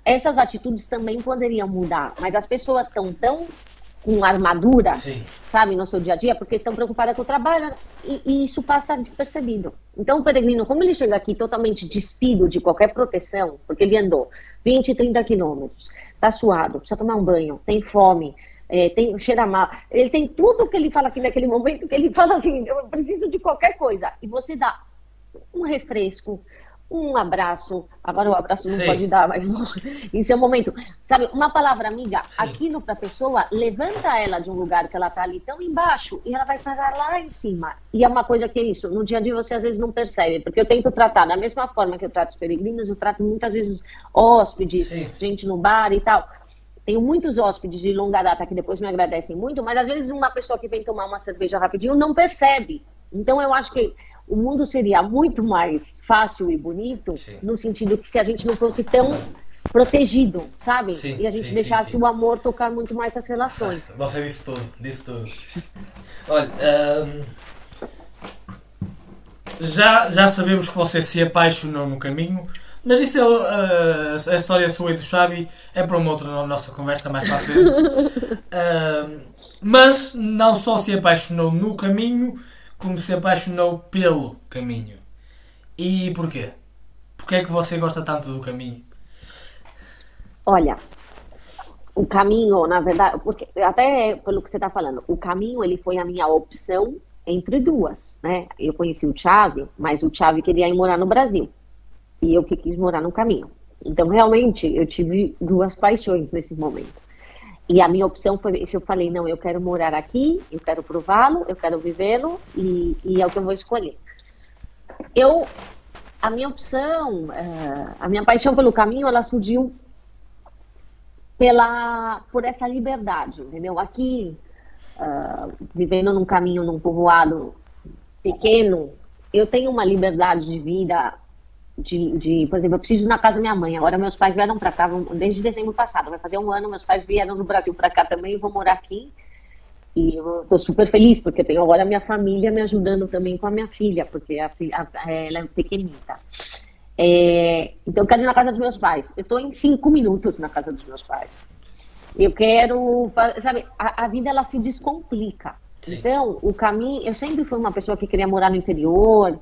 essas atitudes também poderiam mudar, mas as pessoas estão tão com armaduras, Sim. sabe, no seu dia a dia, porque estão preocupadas com o trabalho, e isso passa despercebido. Então, o peregrino, como ele chega aqui totalmente despido de qualquer proteção, porque ele andou 20, 30 quilômetros, tá suado, precisa tomar um banho, tem fome, cheira mal, ele tem tudo que ele fala aqui naquele momento, que ele fala assim, eu preciso de qualquer coisa, e você dá um refresco, um abraço, agora o abraço não Sim. pode dar, mas em seu momento, sabe, uma palavra amiga, Sim. aquilo para a pessoa, levanta ela de um lugar que ela está ali tão embaixo, e ela vai parar lá em cima, e é uma coisa que é isso, no dia a dia você às vezes não percebe, porque eu tento tratar da mesma forma que eu trato os peregrinos, eu trato muitas vezes hóspedes, Sim. gente no bar e tal. Tenho muitos hóspedes de longa data que depois me agradecem muito, mas às vezes uma pessoa que vem tomar uma cerveja rapidinho não percebe. Então eu acho que o mundo seria muito mais fácil e bonito, Sim. no sentido que se a gente não fosse tão protegido, sabe? Sim, E a gente sim, deixasse sim, sim. o amor tocar muito mais as relações. Você disse tudo, disse tudo. Olha, já sabemos que você se apaixonou no caminho, mas isso é a história sua e do Xavi é para uma outra nossa conversa mais para a frente. Mas não só se apaixonou no caminho, como se apaixonou pelo caminho. E porquê? Porquê é que você gosta tanto do caminho? Olha, o caminho, na verdade, porque até pelo que você está falando, o caminho ele foi a minha opção entre duas, né? Eu conheci o Xavi, mas o Xavi queria ir morar no Brasil e eu que quis morar no caminho. Então, realmente, eu tive duas paixões nesse momento. E a minha opção foi, eu falei, não, eu quero morar aqui, eu quero prová-lo, eu quero vivê-lo e é o que eu vou escolher. A minha opção, a minha paixão pelo caminho, ela surgiu por essa liberdade, entendeu? Aqui, vivendo num caminho, num povoado pequeno, eu tenho uma liberdade de vida, por exemplo, eu preciso ir na casa da minha mãe. Agora meus pais vieram para cá desde dezembro passado, vai fazer um ano, meus pais vieram do Brasil para cá também e vou morar aqui. E eu estou super feliz, porque eu tenho agora a minha família me ajudando também com a minha filha, porque ela é pequenita. Então eu quero ir na casa dos meus pais. Eu estou em 5 minutos na casa dos meus pais. Eu quero, sabe, a vida ela se descomplica. Sim. Então, o caminho, eu sempre fui uma pessoa que queria morar no interior,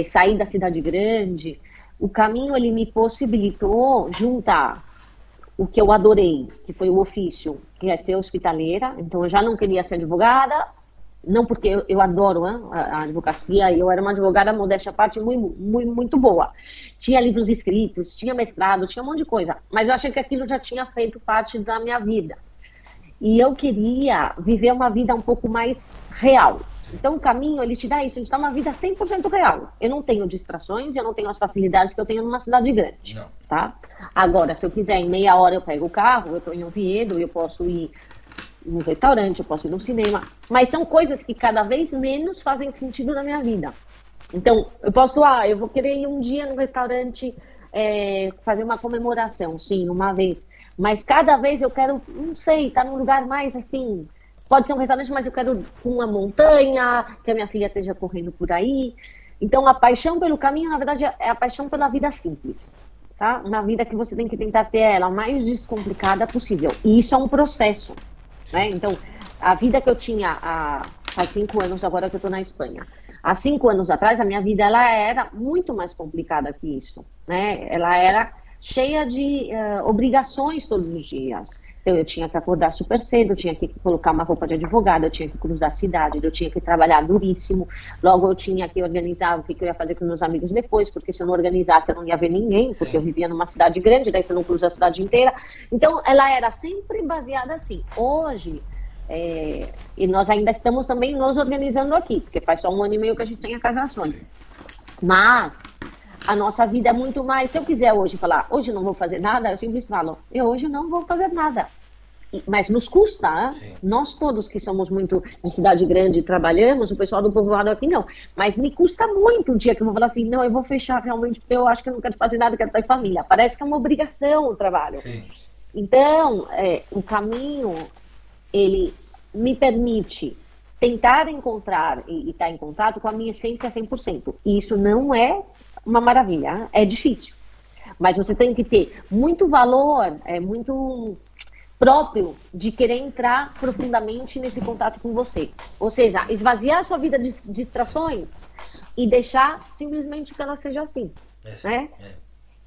sair da cidade grande. O caminho, ele me possibilitou juntar o que eu adorei, que foi o ofício, que é ser hospitaleira. Então, eu já não queria ser advogada, não porque eu adoro a advocacia, eu era uma advogada, modéstia à parte, muito boa. Tinha livros escritos, tinha mestrado, tinha um monte de coisa, mas eu achei que aquilo já tinha feito parte da minha vida. E eu queria viver uma vida um pouco mais real. Então o caminho, ele te dá isso, ele te dá uma vida 100% real. Eu não tenho distrações, eu não tenho as facilidades que eu tenho numa cidade grande. Não. Tá? Agora, se eu quiser, em meia hora eu pego o carro, eu estou em Oviedo, eu posso ir num restaurante, eu posso ir no cinema. Mas são coisas que cada vez menos fazem sentido na minha vida. Então, eu vou querer ir um dia no restaurante, fazer uma comemoração, sim, uma vez. Mas cada vez eu quero, não sei, estar num lugar mais assim, pode ser um restaurante, mas eu quero uma montanha, que a minha filha esteja correndo por aí. Então, a paixão pelo caminho, na verdade, é a paixão pela vida simples, tá? Uma vida que você tem que tentar ter ela o mais descomplicada possível. E isso é um processo, né? Então, a vida que eu tinha faz 5 anos, agora que eu estou na Espanha. Há 5 anos atrás, a minha vida ela era muito mais complicada que isso, né? Ela era cheia de obrigações todos os dias. Então, eu tinha que acordar super cedo, eu tinha que colocar uma roupa de advogada, eu tinha que cruzar a cidade, eu tinha que trabalhar duríssimo. Logo, eu tinha que organizar o que eu ia fazer com meus amigos depois, porque se eu não organizasse, eu não ia ver ninguém, porque eu vivia numa cidade grande, daí você não cruza a cidade inteira. Então, ela era sempre baseada assim. Hoje, e nós ainda estamos também nos organizando aqui, porque faz só 1 ano e meio que a gente tem a Casa Sônia. Mas a nossa vida é muito mais. Se eu quiser hoje falar, hoje não vou fazer nada, eu sempre falo, hoje não vou fazer nada. Mas nos custa, né? Nós todos que somos muito de cidade grande trabalhamos, o pessoal do povoado aqui não. Mas me custa muito o dia que eu vou falar assim, não, eu vou fechar realmente, porque eu acho que eu não quero fazer nada, eu quero estar em família. Parece que é uma obrigação o trabalho. Sim. Então, o caminho, ele me permite tentar encontrar e estar em contato com a minha essência 100%. E isso não é uma maravilha, é difícil. Mas você tem que ter muito valor, muito próprio de querer entrar profundamente nesse contato com você. Ou seja, esvaziar a sua vida de distrações e deixar simplesmente que ela seja assim, né?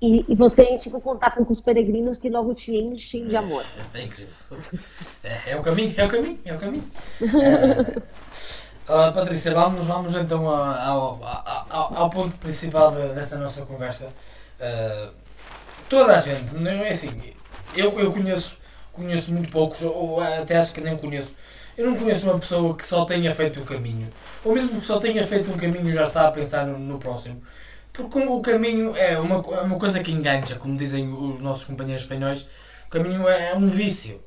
E você enche o contato com os peregrinos que logo te enchem de amor. É incrível. É o caminho. Patrícia, vamos então ao ponto principal desta nossa conversa. Toda a gente, não é assim, eu conheço muito poucos, ou até acho que nem conheço. Eu não conheço uma pessoa que só tenha feito o caminho, ou mesmo que só tenha feito um caminho e já está a pensar no próximo. Porque o caminho é uma coisa que engancha, como dizem os nossos companheiros espanhóis. O caminho é um vício.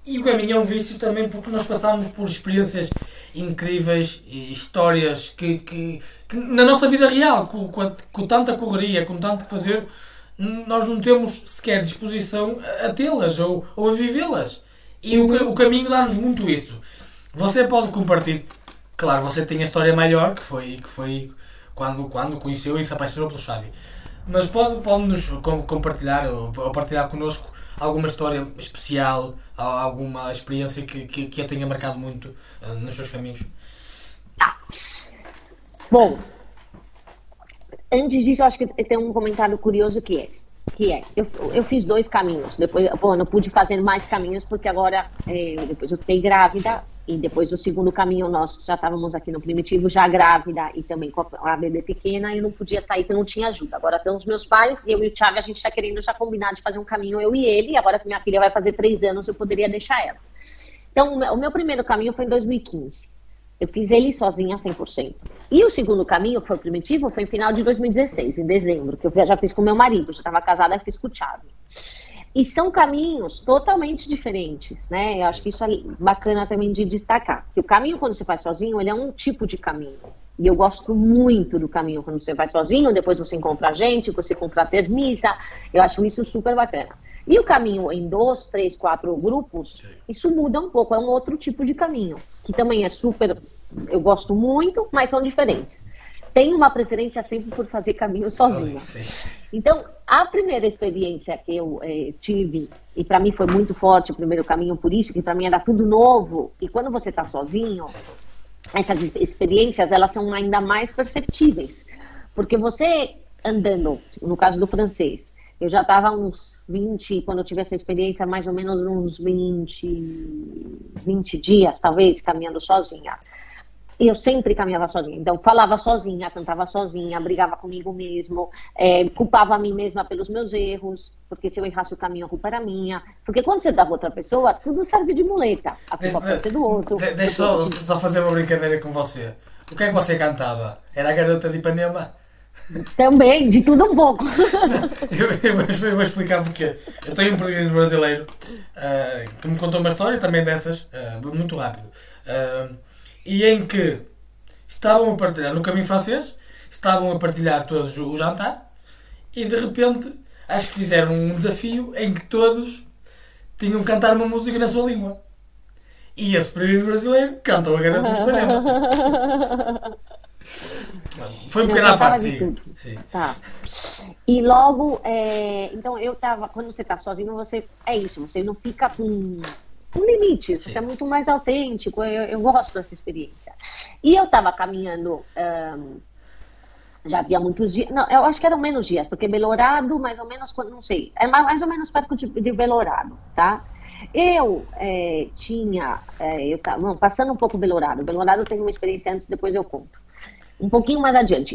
E o caminho é um vício também porque nós passamos por experiências incríveis e histórias que na nossa vida real, com tanta correria, com tanto que fazer, nós não temos sequer disposição a tê-las ou a vivê-las. E o caminho dá-nos muito isso. Você pode compartilhar, claro, você tem a história maior, que foi quando conheceu e se apaixonou pelo Xavi. Mas pode-nos compartilhar ou partilhar connosco alguma história especial, alguma experiência que a tenha marcado muito nos seus caminhos? Tá. Bom, antes disso, eu acho que tem um comentário curioso que eu fiz 2 caminhos. Depois, eu não pude fazer mais caminhos porque agora, depois eu fiquei grávida. E depois do segundo caminho, nós já estávamos aqui no Primitivo, já grávida e também com a bebê pequena, e eu não podia sair porque não tinha ajuda. Agora tem os meus pais, eu e o Thiago, a gente está querendo já combinar de fazer um caminho, eu e ele, e agora que minha filha vai fazer 3 anos, eu poderia deixar ela. Então, o meu primeiro caminho foi em 2015. Eu fiz ele sozinha 100%. E o segundo caminho, que foi o Primitivo, foi em final de 2016, em dezembro, que eu já fiz com meu marido, já estava casada e fiz com o Thiago. E são caminhos totalmente diferentes, né? Eu acho que isso é bacana também de destacar. Que o caminho, quando você faz sozinho, ele é um tipo de caminho. E eu gosto muito do caminho quando você vai sozinho, depois você encontra gente, você compra a permissa. Eu acho isso super bacana. E o caminho em 2, 3, 4 grupos, isso muda um pouco, é um outro tipo de caminho. Que também é super, eu gosto muito, mas são diferentes. Tenho uma preferência sempre por fazer caminho sozinha. Então, a primeira experiência que eu tive, e para mim foi muito forte o primeiro caminho, por isso que para mim era tudo novo, e quando você está sozinho, essas experiências, elas são ainda mais perceptíveis, porque você andando, no caso do francês, eu já estava uns 20, quando eu tive essa experiência, mais ou menos uns 20 dias, talvez, caminhando sozinha. Eu sempre caminhava sozinha, então falava sozinha, cantava sozinha, brigava comigo mesmo, culpava a mim mesma pelos meus erros, porque se eu errasse o caminho a culpa era minha, porque quando você dá pra outra pessoa, tudo serve de muleta, a culpa pode ser do outro. Deixa só fazer uma brincadeira com você. O que é que você cantava? Era a Garota de Ipanema? Também, de tudo um pouco. eu vou explicar porque eu tenho um peregrino brasileiro que me contou uma história também dessas, muito rápido. E em que estavam a partilhar no caminho francês, estavam a partilhar todos o jantar e de repente acho que fizeram um desafio em que todos tinham que cantar uma música na sua língua. E esse peregrino brasileiro cantou a Garota de Ipanema. Foi um pequeno à parte, sim. Tá. E logo, então eu tava, quando você tá sozinho, você não fica com limites, você é muito mais autêntico, eu gosto dessa experiência. E eu tava caminhando, já havia muitos dias, não, eu acho que eram menos dias, porque Belorado, mais ou menos, não sei, é mais ou menos perto de Belorado, tá? Eu tava passando um pouco Belorado tem uma experiência antes, depois eu conto. Um pouquinho mais adiante.